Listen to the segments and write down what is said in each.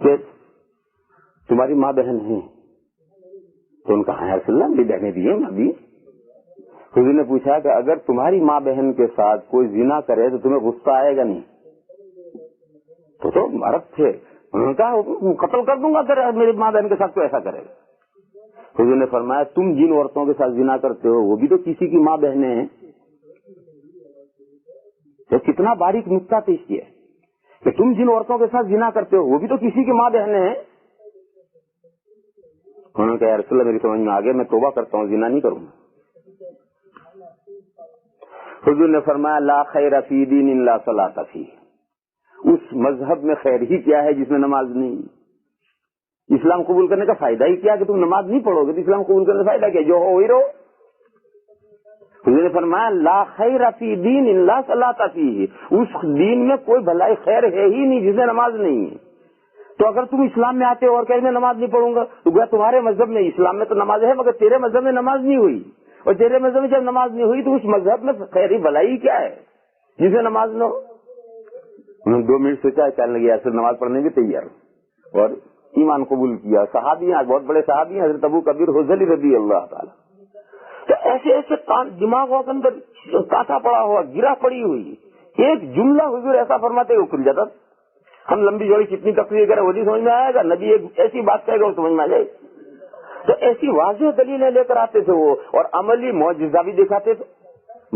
کہ تمہاری ماں بہن ہے؟ تو ان کا ہاں رسول اللہ میری بہنیں بھی ہیں ابھی. حضور نے پوچھا کہ اگر تمہاری ماں بہن کے ساتھ کوئی زنا کرے تو تمہیں غصہ آئے گا نہیں؟ تو مرد تھے, انہوں نے کہا قتل کر دوں گا اگر میری ماں بہن کے ساتھ کوئی ایسا کرے. حضور نے فرمایا تم جن عورتوں کے ساتھ زنا کرتے ہو وہ بھی تو کسی کی ماں بہنیں ہیں. تو کتنا باریک نقطہ پیش کیا کہ تم جن عورتوں کے ساتھ زنا کرتے ہو وہ بھی تو کسی کی ماں بہنیں ہیں. انہوں نے کہا رسول اللہ میری سمجھ میں آگے, میں توبہ کرتا ہوں, زنا نہیں کروں گا. حضور نے فرمایا لا خیر فی دین الا صلاۃ فیہ, اس مذہب میں خیر ہی کیا ہے جس میں نماز نہیں. اسلام قبول کرنے کا فائدہ ہی کیا کہ تم نماز نہیں پڑھو گے, تو اسلام قبول کرنے کا فائدہ کیا, جو ہو وہی رہو. حضور نے فرمایا لا خیر فی دین الا صلاۃ فیہ, اس دین میں کوئی بھلائی خیر ہے ہی نہیں جس میں نماز نہیں ہے. تو اگر تم اسلام میں آتے ہو اور کہیں میں نماز نہیں پڑھوں گا تو گویا تمہارے مذہب میں, اسلام میں تو نماز ہے مگر تیرے مذہب میں نماز نہیں ہوئی, اور تیرے مذہب میں جب نماز نہیں ہوئی تو اس مذہب میں خیر بھلائی کیا ہے جس میں نماز نہ ہو. انہوں نے 2 منٹ سوچا, چلنے لگے ایسے نماز پڑھنے بھی تیار اور ایمان قبول کیا. صحابی ہیں, بہت بڑے صحابی ہیں, حضرت ابو کبیر حذلی رضی اللہ تعالی. تو ایسے ایسے دماغوں کے اندر کانٹا پڑا ہوا, گرا پڑی ہوئی, ایک جملہ حضور ایسا فرماتے وہ کھل جاتا. ہم لمبی جوڑی کتنی تقریر کریں وہ نہیں سمجھ میں آئے گا, نبی ایک ایسی بات کہے گا وہ سمجھ میں آ جائے. تو ایسی واضح دلیلیں لے کر آتے تھے وہ, اور عملی معجزہ بھی دکھاتے تھے.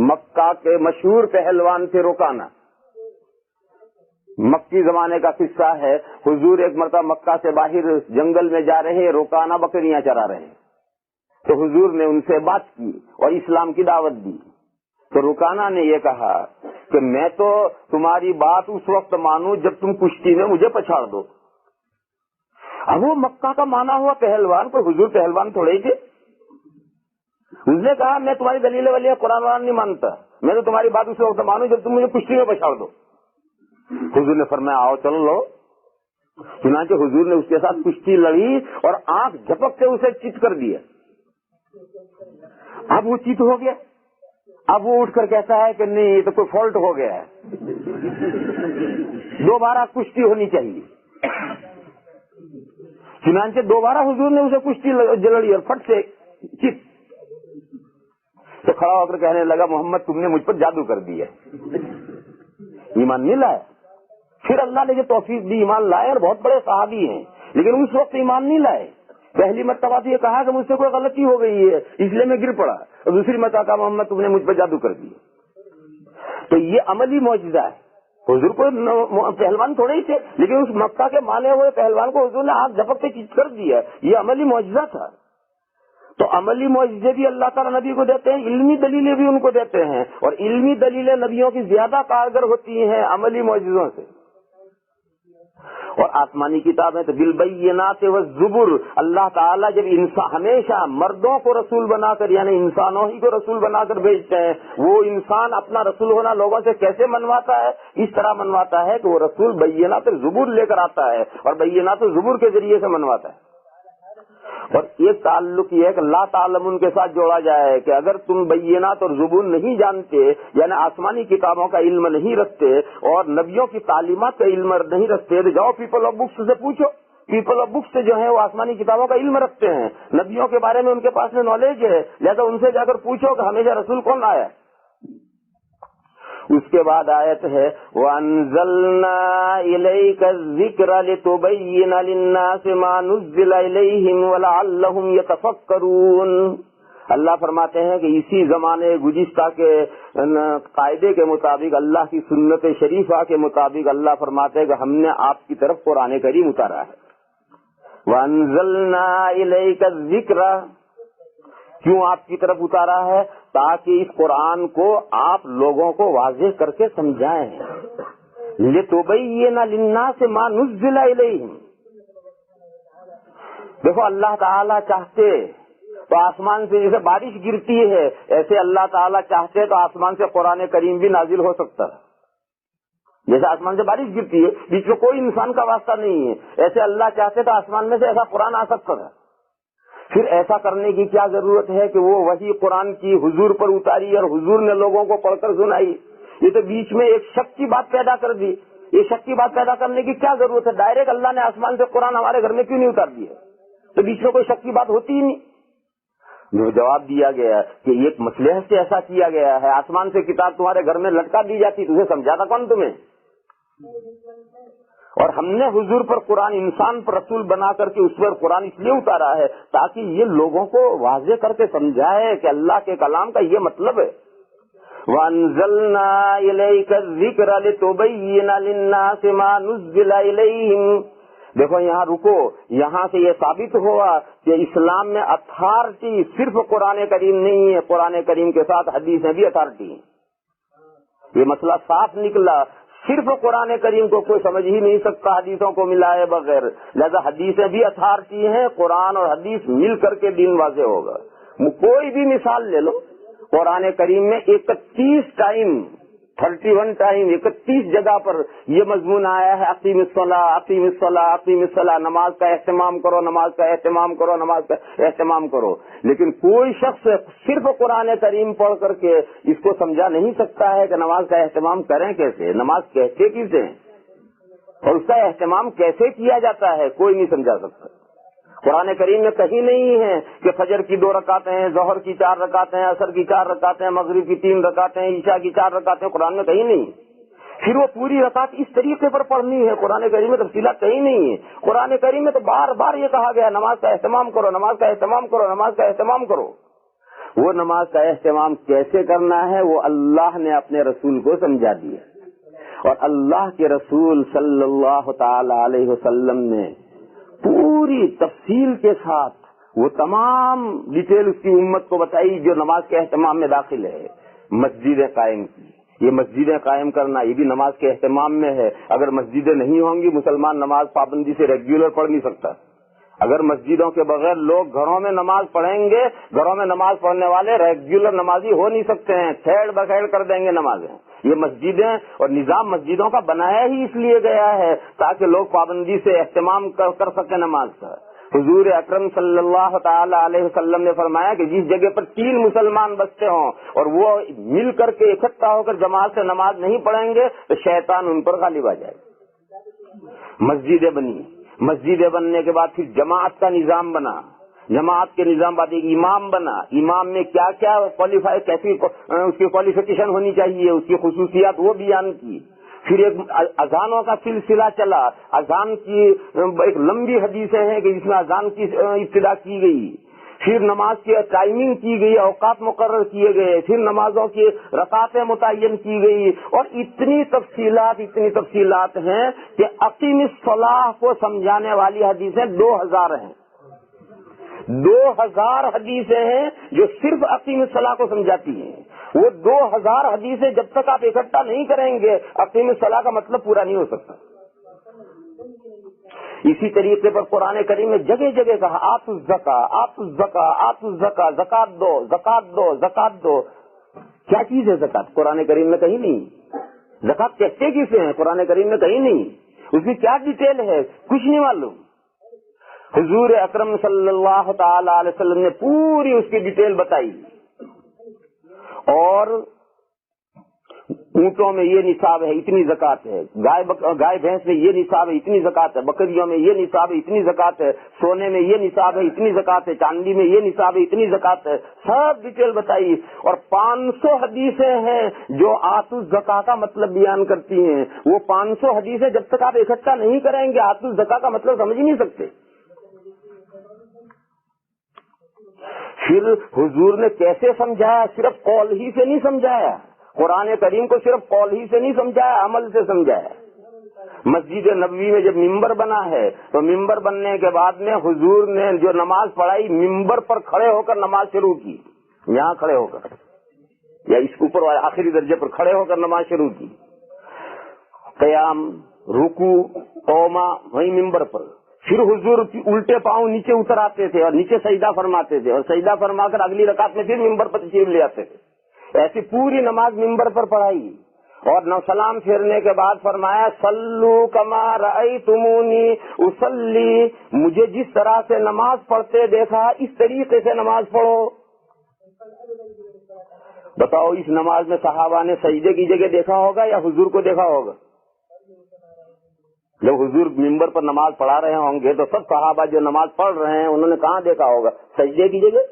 مکہ کے مشہور پہلوان تھے روکانا, مکی زمانے کا قصہ ہے. حضور ایک مرتبہ مکہ سے باہر جنگل میں جا رہے, روکانا بکریاں چرا رہے, تو حضور نے ان سے بات کی اور اسلام کی دعوت دی. تو روکانا نے یہ کہا کہ میں تو تمہاری بات اس وقت مانوں جب تم کشتی میں مجھے پچھاڑ دو. اب وہ مکہ کا مانا ہوا پہلوان, کو حضور پہلوان تھوڑے ہی تھے. اس نے کہا میں تمہاری دلیل والی قرآن وان نہیں مانتا, میں تو تمہاری بات اس وقت مانوں جب تم مجھے کشتی میں پچھاڑ دو. حضور نے فرمایا آؤ چل لو. چنانچہ حضور نے اس کے ساتھ کشتی لڑی اور آنکھ جھپک سے اسے چت کر دیا. اب وہ چت ہو گیا. اب وہ اٹھ کر کہتا ہے کہ نہیں یہ تو کوئی فالٹ ہو گیا ہے, دوبارہ کشتی ہونی چاہیے. چنانچہ دوبارہ حضور نے اسے کشتی لڑی اور فٹ سے چت. تو کھڑا ہو کر کہنے لگا محمد تم نے مجھ پر جادو کر دیا, ایمان نہیں لایا. پھر اللہ نے جو توفیق دی ایمان لائے, اور بہت بڑے صحابی ہیں, لیکن اس وقت ایمان نہیں لائے. پہلی مرتبہ تو یہ کہا کہ مجھ سے کوئی غلطی ہو گئی ہے اس لیے میں گر پڑا, اور دوسری مرتبہ کہا محمد تم نے مجھ پر جادو کر دیا. تو یہ عملی معجزہ ہے. حضور کو پہلوان تھوڑے ہی تھے, لیکن اس مکہ کے مانے ہوئے پہلوان کو حضور نے ہاتھ جھپک کے چیز کر دیا. یہ عملی معجزہ تھا. تو عملی معجزے بھی اللہ تعالیٰ نبی کو دیتے ہیں, علمی دلیلیں بھی ان کو دیتے ہیں, اور علمی دلیلیں نبیوں کی زیادہ کارگر ہوتی ہیں عملی معجزوں سے. اور آسمانی کتاب ہے تو بالبینات والزبر, اللہ تعالیٰ جب انسان ہمیشہ مردوں کو رسول بنا کر یعنی انسانوں ہی کو رسول بنا کر بھیجتے ہیں, وہ انسان اپنا رسول ہونا لوگوں سے کیسے منواتا ہے؟ اس طرح منواتا ہے کہ وہ رسول بینات زبور لے کر آتا ہے, اور بینات زبور کے ذریعے سے منواتا ہے. اور ایک تعلق یہ ہے کہ لا تعلمون کے ساتھ جوڑا جائے کہ اگر تم بینات اور زبور نہیں جانتے, یعنی آسمانی کتابوں کا علم نہیں رکھتے اور نبیوں کی تعلیمات کا علم نہیں رکھتے, تو جاؤ پیپل آف بکس سے پوچھو. پیپل آف بکس جو ہیں وہ آسمانی کتابوں کا علم رکھتے ہیں, نبیوں کے بارے میں ان کے پاس میں نالج ہے, لہذا ان سے جا کر پوچھو کہ ہمیشہ رسول کون آیا. اس کے بعد آیت ہے وَأَنزَلْنَا إِلَيْكَ الذِّكْرَ لِتُبَيِّنَ لِلنَّاسِ مَا نُزِّلَ إِلَيْهِمْ وَلَعَلَّهُمْ يَتَفَكَّرُونَ. اللہ فرماتے ہیں کہ اسی زمانے گزشتہ کے قاعدے کے مطابق, اللہ کی سنت شریفہ کے مطابق اللہ فرماتے ہیں کہ ہم نے آپ کی طرف قرآن کریم اتارا ہے. وَأَنزَلْنَا إِلَيْكَ الذِّكْرَ, کیوں آپ کی طرف اتارا ہے؟ تاکہ اس قرآن کو آپ لوگوں کو واضح کر کے سمجھائیں. لِتُبَيِّنَ لِلنَّاسِ مَا نُزِّلَ إِلَيْهِمْ. دیکھو اللہ تعالیٰ چاہتے تو آسمان سے جیسے بارش گرتی ہے, ایسے اللہ تعالیٰ چاہتے تو آسمان سے قرآن کریم بھی نازل ہو سکتا ہے. جیسے آسمان سے بارش گرتی ہے, بیچ میں کوئی انسان کا واسطہ نہیں ہے, ایسے اللہ چاہتے تو آسمان میں سے ایسا قرآن آ سکتا تھا. پھر ایسا کرنے کی کیا ضرورت ہے کہ وہ وہی قرآن کی حضور پر اتاری اور حضور نے لوگوں کو پڑھ کر سنائی. یہ تو بیچ میں ایک شک کی بات پیدا کر دی. یہ شک کی بات پیدا کرنے کی کیا ضرورت ہے؟ ڈائریکٹ اللہ نے آسمان سے قرآن ہمارے گھر میں کیوں نہیں اتار دیا؟ تو بیچ میں کوئی شک کی بات ہوتی ہی نہیں. جو جواب دیا گیا کہ ایک مصلحت سے ایسا کیا گیا ہے، آسمان سے کتاب تمہارے گھر میں لٹکا دی جاتی، تجھے سمجھاتا کون تمہیں؟ اور ہم نے حضور پر قرآن، انسان پر رسول بنا کر کے اس پر قرآن اس لیے اتارا ہے تاکہ یہ لوگوں کو واضح کر کے سمجھائے کہ اللہ کے کلام کا یہ مطلب ہے. وَأَنزَلْنَا إِلَيْكَ الذِّكْرَ لِتُبَيِّنَ لِلنَّاسِ مَا نُزِّلَ إِلَيْهِمْ. دیکھو یہاں رکو، یہاں سے یہ ثابت ہوا کہ اسلام میں اتھارٹی صرف قرآن کریم نہیں ہے، قرآن کریم کے ساتھ حدیث میں بھی اتھارٹی ہے. یہ مسئلہ صاف نکلا. صرف قرآن کریم کو کوئی سمجھ ہی نہیں سکتا حدیثوں کو ملائے بغیر، لہذا حدیثیں بھی اتھارٹی ہیں، قرآن اور حدیث مل کر کے دین واضح ہوگا. کوئی بھی مثال لے لو، قرآن کریم میں 31 ٹائم 31 جگہ پر یہ مضمون آیا ہے اقیم الصلاۃ اقیم الصلاۃ اقیم الصلاۃ، نماز کا اہتمام کرو، نماز کا اہتمام کرو، نماز کا اہتمام کرو. لیکن کوئی شخص صرف قرآن کریم پڑھ کر کے اس کو سمجھا نہیں سکتا ہے کہ نماز کا اہتمام کریں کیسے، نماز کہتے کسے اور اس کا اہتمام کیسے کیا جاتا ہے، کوئی نہیں سمجھا سکتا. قرآن کریم میں کہیں نہیں ہے کہ فجر کی 2 رکعتیں ہیں، ظہر کی 4 رکعتیں ہیں، عصر کی 4 رکعتیں ہیں، مغرب کی 3 رکعتیں ہیں، عشاء کی 4 رکعتیں، قرآن میں کہیں نہیں. پھر وہ پوری رکعت اس طریقے پر پڑھنی ہے، قرآن کریم میں تفصیلات کہیں نہیں ہے. قرآن کریم میں تو بار بار یہ کہا گیا نماز کا اہتمام کرو، نماز کا اہتمام کرو، نماز کا اہتمام کرو. وہ نماز کا اہتمام کیسے کرنا ہے وہ اللہ نے اپنے رسول کو سمجھا دیا، اور اللہ کے رسول صلی اللہ تعالی علیہ وسلم نے پوری تفصیل کے ساتھ وہ تمام ڈیٹیل اس کی امت کو بتائی جو نماز کے اہتمام میں داخل ہے. مسجدیں قائم کی، یہ مسجدیں قائم کرنا یہ بھی نماز کے اہتمام میں ہے. اگر مسجدیں نہیں ہوں گی مسلمان نماز پابندی سے ریگولر پڑھ نہیں سکتا. اگر مسجدوں کے بغیر لوگ گھروں میں نماز پڑھیں گے، گھروں میں نماز پڑھنے والے ریگولر نمازی ہو نہیں سکتے ہیں، کھیڑ بکھیڑ کر دیں گے نمازیں. یہ مسجدیں اور نظام مسجدوں کا بنایا ہی اس لیے گیا ہے تاکہ لوگ پابندی سے اہتمام کر سکیں نماز کا. حضور اکرم صلی اللہ تعالی علیہ وسلم نے فرمایا کہ جس جگہ پر 3 مسلمان بستے ہوں اور وہ مل کر کے اکٹھا ہو کر جماعت سے نماز نہیں پڑھیں گے تو شیطان ان پر غالب آ جائے. مسجدیں بنی، مسجدیں بننے کے بعد پھر جماعت کا نظام بنا، جماعت کے نظام بعد ایک امام بنا. امام میں کیا کیا کوالیفائی، کیسی اس کی کوالیفیکیشن ہونی چاہیے، اس کی خصوصیات وہ بیان کی. پھر ایک اذانوں کا سلسلہ چلا. اذان کی ایک لمبی حدیثیں ہیں کہ جس میں اذان کی ابتدا کی گئی. پھر نماز کی ٹائمنگ کی گئی، اوقات مقرر کیے گئے، پھر نمازوں کی رکعتیں متعین کی گئی، اور اتنی تفصیلات ہیں کہ اقیم الصلاۃ کو سمجھانے والی حدیثیں 2000 ہیں. 2000 حدیثیں ہیں جو صرف اقیم الصلاۃ کو سمجھاتی ہیں. وہ 2000 حدیثیں جب تک آپ اکٹھا نہیں کریں گے اقیم الصلاۃ کا مطلب پورا نہیں ہو سکتا. اسی طریقے پر قرآن کریم میں جگہ جگہ کہا آتوا الزکاۃ، آتوا الزکاۃ، آتوا الزکاۃ، زکات دو، زکات دو، زکات دو. کیا چیز ہے زکات؟ قرآن کریم میں کہیں نہیں. زکات کہتے کسے ہیں؟ قرآن کریم میں کہیں نہیں. اس کی کیا ڈیٹیل ہے؟ کچھ نہیں معلوم. حضور اکرم صلی اللہ تعالی علیہ وسلم نے پوری اس کی ڈیٹیل بتائی. اور اونٹوں میں یہ نصاب ہے، اتنی زکات ہے. گائے بھینس میں یہ نصاب ہے، اتنی زکات ہے. بکریوں میں یہ نصاب ہے، اتنی زکات ہے. سونے میں یہ نصاب ہے، اتنی زکات ہے. چاندی میں یہ نصاب ہے، اتنی زکات ہے. سب ڈیٹیل بتائی. اور 500 حدیثیں ہیں جو آتوا الزکاۃ کا مطلب بیان کرتی ہیں. وہ 500 حدیثیں جب تک آپ اکٹھا نہیں کریں گے آتوا الزکاۃ کا مطلب سمجھ نہیں سکتے. پھر حضور نے کیسے سمجھایا؟ صرف قول ہی سے نہیں سمجھایا. قرآن کریم کو صرف قول ہی سے نہیں سمجھایا، عمل سے سمجھایا. مسجد نبوی میں جب ممبر بنا ہے تو ممبر بننے کے بعد میں حضور نے جو نماز پڑھائی ممبر پر کھڑے ہو کر نماز شروع کی. یہاں کھڑے ہو کر یا اس کے اوپر آخری درجے پر کھڑے ہو کر نماز شروع کی. قیام، رکوع، قوما وہی ممبر پر. پھر حضور الٹے پاؤں نیچے اتر آتے تھے اور نیچے سجدہ فرماتے تھے، اور سجدہ فرما کر اگلی رکعت میں پھر ممبر پر تشریف لے آتے تھے. ایسی پوری نماز ممبر پر پڑھائی. اور سلام پھیرنے کے بعد فرمایا صلو کما رأیتمونی اصلی، مجھے جس طرح سے نماز پڑھتے دیکھا اس طریقے سے نماز پڑھو. بتاؤ اس نماز میں صحابہ نے سجدے کی جگہ دیکھا ہوگا یا حضور کو دیکھا ہوگا؟ جب حضور ممبر پر نماز پڑھا رہے ہوں گے تو سب صحابہ جو نماز پڑھ رہے ہیں انہوں نے کہاں دیکھا ہوگا؟ سجدے کی جگہ.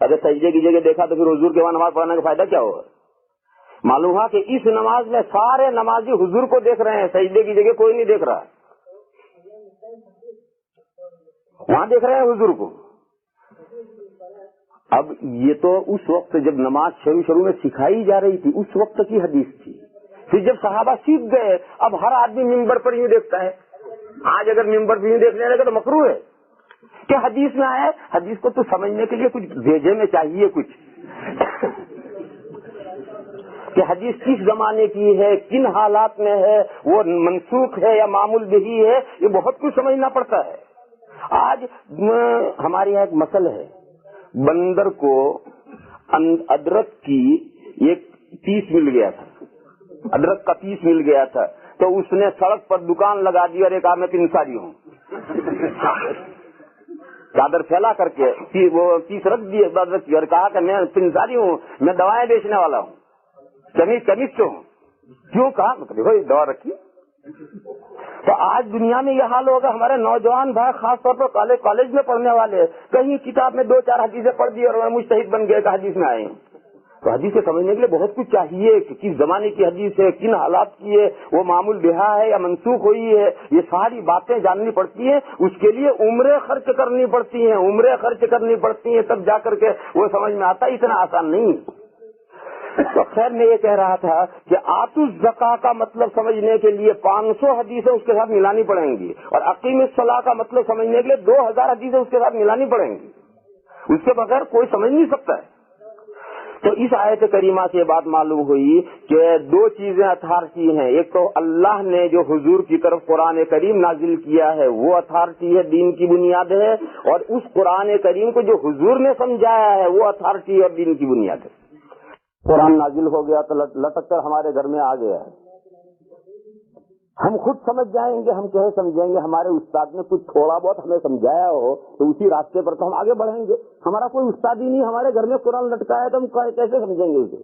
اگر سجدے کی جگہ دیکھا تو پھر حضور کے وہاں نماز پڑھنے کا فائدہ کیا ہوگا؟ معلوم ہوا کہ اس نماز میں سارے نمازی حضور کو دیکھ رہے ہیں, سجدے کی جگہ کوئی نہیں دیکھ رہا, وہاں دیکھ رہے ہیں حضور کو. اب یہ تو اس وقت جب نماز شروع میں سکھائی جا رہی تھی اس وقت کی حدیث تھی. پھر جب صحابہ سیکھ گئے اب ہر آدمی ممبر پر یوں دیکھتا ہے. آج اگر ممبر پر یوں دیکھنے لگے تو مکروہ ہے کہ حدیث میں آئے. حدیث کو تو سمجھنے کے لیے کچھ بھیجے میں چاہیے کچھ کہ حدیث کس زمانے کی ہے, کن حالات میں ہے, وہ منسوخ ہے یا معمول بہی ہے, یہ بہت کچھ سمجھنا پڑتا ہے. آج ہمارے یہاں ایک مسئلہ ہے, بندر کو ادرک کی ایک پیس مل گیا تھا, ادرک کا پیس مل گیا تھا, تو اس نے سڑک پر دکان لگا دی اور ایک میں پنساری ہوں چادر پھیلا کر کے وہ پیس رکھ دی ادرک کی اور کہا کہ میں پنساری ہوں, میں دوائیں بیچنے والا ہوں, کیمسٹ ہوں. کیوں کہا؟ مطلب دوا رکھی. تو آج دنیا میں یہ حال ہوگا. ہمارے نوجوان بھائی خاص طور پر کالج میں پڑھنے والے کہیں کتاب میں 2-4 حدیثیں پڑھ دی اور مجتہد بن گئے کہ حدیث میں آئے. تو حدیث کو سمجھنے کے لیے بہت کچھ چاہیے کہ کس زمانے کی حدیث ہے, کن حالات کی ہے, وہ معمول بہا ہے یا منسوخ ہوئی ہے, یہ ساری باتیں جاننی پڑتی ہیں. اس کے لیے عمریں خرچ کرنی پڑتی ہیں, تب جا کر کے وہ سمجھ میں آتا ہے. اتنا آسان نہیں. تو خیر میں یہ کہہ رہا تھا کہ آتو الزکا کا مطلب سمجھنے کے لیے 500 حدیثیں اس کے ساتھ ملانی پڑیں گی, اور اقیم الصلاۃ کا مطلب سمجھنے کے لیے 2000 حدیثیں اس کے ساتھ ملانی پڑیں گی. اس کے بغیر کوئی سمجھ نہیں سکتا ہے. تو اس آیت کریمہ سے یہ بات معلوم ہوئی کہ 2 چیزیں اتھارٹی ہیں. ایک تو اللہ نے جو حضور کی طرف قرآن کریم نازل کیا ہے وہ اتھارٹی ہے, دین کی بنیاد ہے, اور اس قرآن کریم کو جو حضور نے سمجھایا ہے وہ اتھارٹی اور دین کی بنیاد ہے. قرآن نازل ہو گیا تو لٹک کر ہمارے گھر میں آ گیا ہے. ہم خود سمجھ جائیں گے, ہم کہے سمجھیں گے, ہمارے استاد نے کچھ تھوڑا بہت ہمیں سمجھایا ہو تو اسی راستے پر تو ہم آگے بڑھیں گے. ہمارا کوئی استاد ہی نہیں, ہمارے گھر میں قرآن لٹکا ہے تو ہم کیسے سمجھیں گے اسے.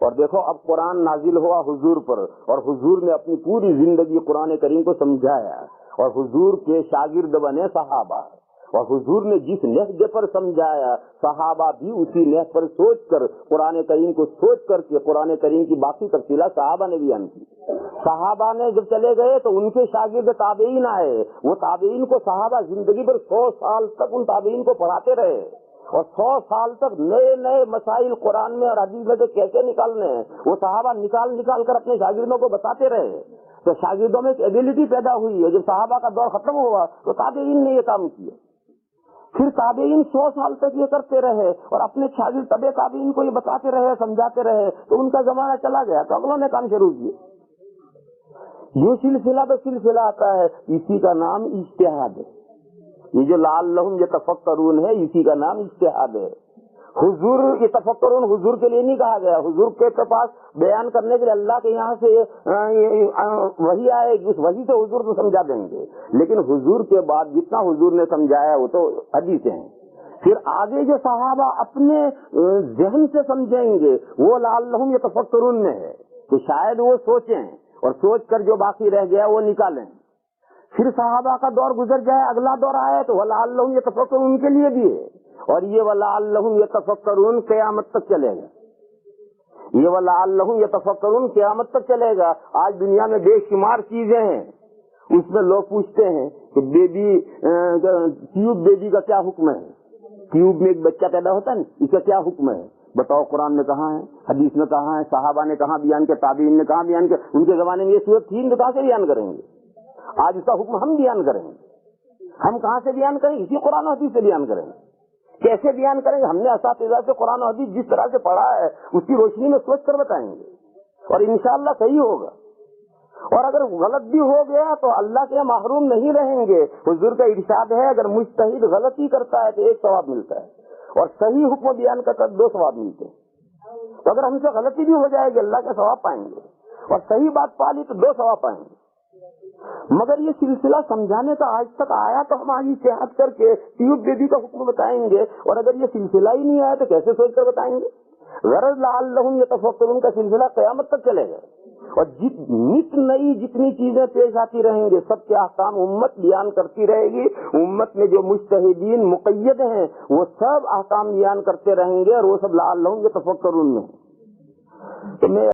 اور دیکھو اب قرآن نازل ہوا حضور پر, اور حضور نے اپنی پوری زندگی قرآن کریم کو سمجھایا, اور حضور کے شاگرد بنے صحابہ, اور حضور نے جس نہج پر سمجھایا صحابہ بھی اسی نہج پر سوچ کر قرآن کریم کو سوچ کر کے قرآن کریم کی باقی تفصیلات صحابہ نے بیان کی. صحابہ نے جب چلے گئے تو ان کے شاگرد تابعین آئے, وہ تابعین کو صحابہ زندگی بھر 100 سال تک ان تابعین کو پڑھاتے رہے, اور 100 سال تک نئے نئے مسائل قرآن میں اور حدیث میں کیسے نکالنے ہیں وہ صحابہ نکال کر اپنے شاگردوں کو بتاتے رہے. تو شاگردوں میں ایک ایبلٹی پیدا ہوئی ہے. جب صحابہ کا دور ختم ہوا تو تابعین نے یہ کام کیا. پھر تابعین 100 سال تک یہ کرتے رہے اور اپنے شاگرد طبع تابعین کو یہ بتاتے رہے, سمجھاتے رہے, تو ان کا زمانہ چلا گیا تو اگلوں نے کام شروع کیے. یہ سلسلہ تو سلسلہ آتا ہے, اسی کا نام اجتہاد ہے. یہ جو لعلہم یتفکرون ہے اسی کا نام اجتہاد ہے. حضور یتفکرون حضور کے لیے نہیں کہا گیا, حضور کے پاس بیان کرنے کے لیے اللہ کے یہاں سے وحی آئے گی, اس وحی سے حضور کو سمجھا دیں گے. لیکن حضور کے بعد جتنا حضور نے سمجھایا وہ تو حدیثیں ہیں. پھر آگے جو صحابہ اپنے ذہن سے سمجھیں گے وہ لعلہم یتفکرون میں ہے کہ شاید وہ سوچیں اور سوچ کر جو باقی رہ گیا وہ نکالیں. پھر صحابہ کا دور گزر جائے, اگلا دور آئے تو وَلَعَلَّهُمْ يَتَفَكَّرُونَ ان کے لیے بھی ہے, اور یہ وَلَعَلَّهُمْ يَتَفَكَّرُونَ قیامت تک چلے گا. یہ وَلَعَلَّهُمْ يَتَفَكَّرُونَ قیامت تک چلے گا. آج دنیا میں بے شمار چیزیں ہیں, اس میں لوگ پوچھتے ہیں کہ ٹیوب بیبی کا کیا حکم ہے. ٹیوب میں ایک بچہ پیدا ہوتا ہے نا, اس کا کیا حکم ہے بتاؤ. قرآن میں کہاں ہے, حدیث میں کہاں ہے, صحابہ نے کہاں بیان کیا, تابعین نے کہاں بیان کیا. ان کے زمانے میں یہ صورت تھی تو کہاں سے بیان کریں گے. آج اس کا حکم ہم بیان کریں گے. ہم کہاں سے بیان کریں گے, اسی قرآن و حدیث سے بیان کریں گے. کیسے بیان کریں گے, ہم نے اساتذہ سے قرآن و حدیث جس طرح سے پڑھا ہے اس کی روشنی میں سوچ کر بتائیں گے, اور انشاءاللہ صحیح ہوگا. اور اگر غلط بھی ہو گیا تو اللہ کے محروم نہیں رہیں گے. حضور کا ارشاد ہے اگر مجتہد غلطی کرتا ہے تو 1 ثواب ملتا ہے, اور صحیح حکم بیان کرتا 2 ثواب ملتے ہیں. تو اگر ہم سے غلطی بھی ہو جائے گی اللہ کے ثواب پائیں گے, اور صحیح بات پا لی تو 2 ثواب پائیں گے. مگر یہ سلسلہ سمجھانے کا آج تک آیا تو ہم آج اتحاد کر کے ٹیوب بیبی کا حکم بتائیں گے, اور اگر یہ سلسلہ ہی نہیں آیا تو کیسے سوچ کر بتائیں گے. غرض لعلہم یتفکرون کا سلسلہ قیامت تک چلے گا، اور نت نئی جتنی چیزیں پیش آتی رہیں گے سب کے احکام امت بیان کرتی رہے گی. امت میں جو مجتہدین مقید ہیں وہ سب احکام بیان کرتے رہیں گے، اور وہ سب لعلہم یتفکرون میں. تو میں